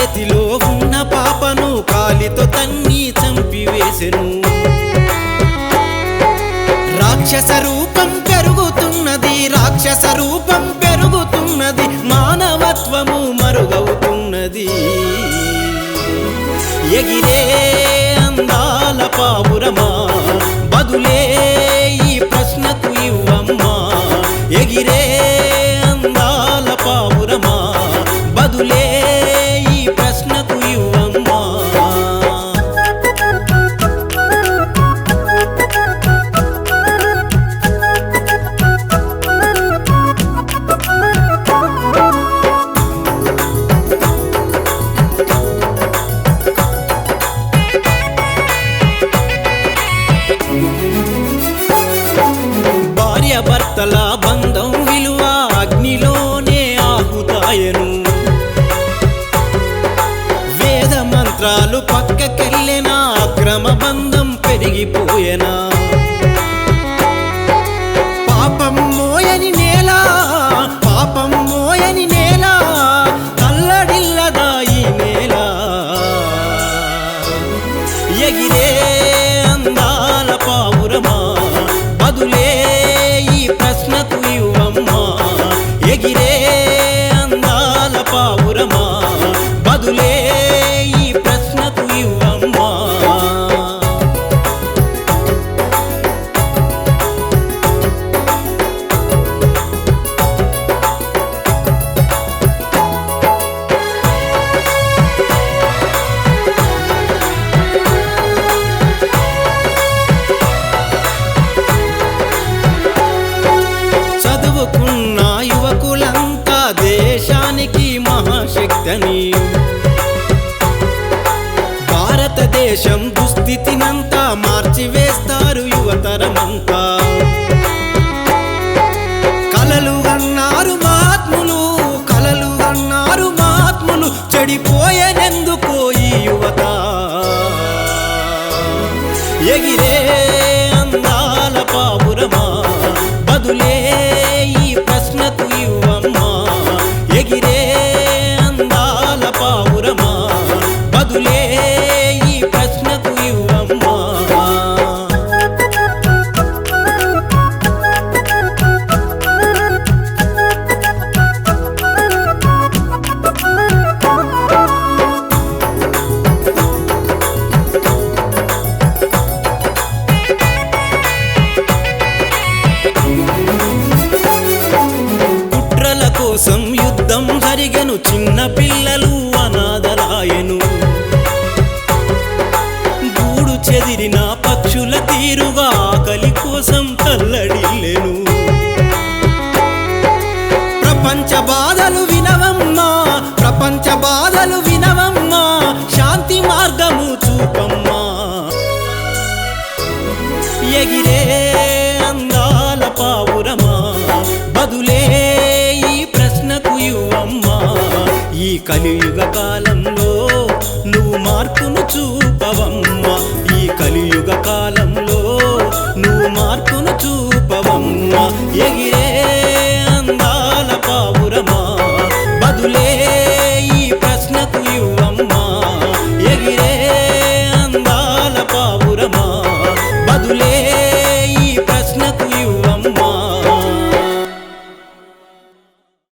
చేతిలో ఉన్న పాపను కాలితో తన్ని చంపివేసెను. రాక్షస రూపం పెరుగుతున్నది, రాక్షస రూపం పెరుగుతున్నది, మానవత్వము మరుగవుతున్నది. ఎగిరే అందాల పావురమా, బదులే ఈ ప్రశ్నకు ఇవ్వమ్మా. ఎగిరే అందాల పావురమా, బదులే ఈ ప్రశ్నకు ఇవ్వమ్మా. భర్తల బంధం విలువ అగ్నిలోనే ఆహుతాయను. వేద మంత్రాలు పక్కకెళ్ళినా అక్రమ బంధం పెరిగిపోయేనా. పాపం మోయని నేల, పాపం మోయని నేల, కల్లడిల్లదా ఈ నేల. ఎగిరే అందాల పావురమా, బదులే ప్రశ్నకు ఇవ్వమ్మా. ఎగిరే అందాల పావురమా, బదులే ఈ ప్రశ్నకు ఇవ్వమ్మా. చదువుకున్న యువకులంతా దేశానికి మహాశక్తిని. భారతదేశం దుస్థితినంతా మార్చివేస్తారు యువతరమంతా. కలలు అన్నారు మహాత్ములు, కలలు అన్నారు మహాత్ములు, చెడిపోయేనెందుకో ఈ యువత. ఎగిరే అందాల పావురమా, బదులే ఈ ప్రశ్నకు ఇవ్వమ్మా. ఎగిరే అందాల పావురమా, బదులే ఈ ప్రశ్నకు ఇవ్వమ్మా. కోసం యుద్ధం జరిగెను, చిన్న పిల్లలు అనాథలాయెను. గూడు చెదిరిన పక్షుల తీరుగా ఆకలి కోసం తల్లడిల్లెను. ప్రపంచ బాధలు వినవమ్మా, ప్రపంచ బాధలు వినవమ్మా, శాంతి మార్గము చూపమ్మా. ఎగిరే అందాల పావురమా, బదులే ఇవ్వమ్మా. ఈ కలియుగ కాలంలో నువ్వు మార్పును చూపవమ్మా. ఈ కలియుగ కాలంలో నువ్వు మార్పును చూపవమ్మా. ఎగిరే అందాల పావురమా, బదులే ఈ ప్రశ్నకు ఇవ్వమ్మా. ఎగిరే అందాల పావురమా, బదులే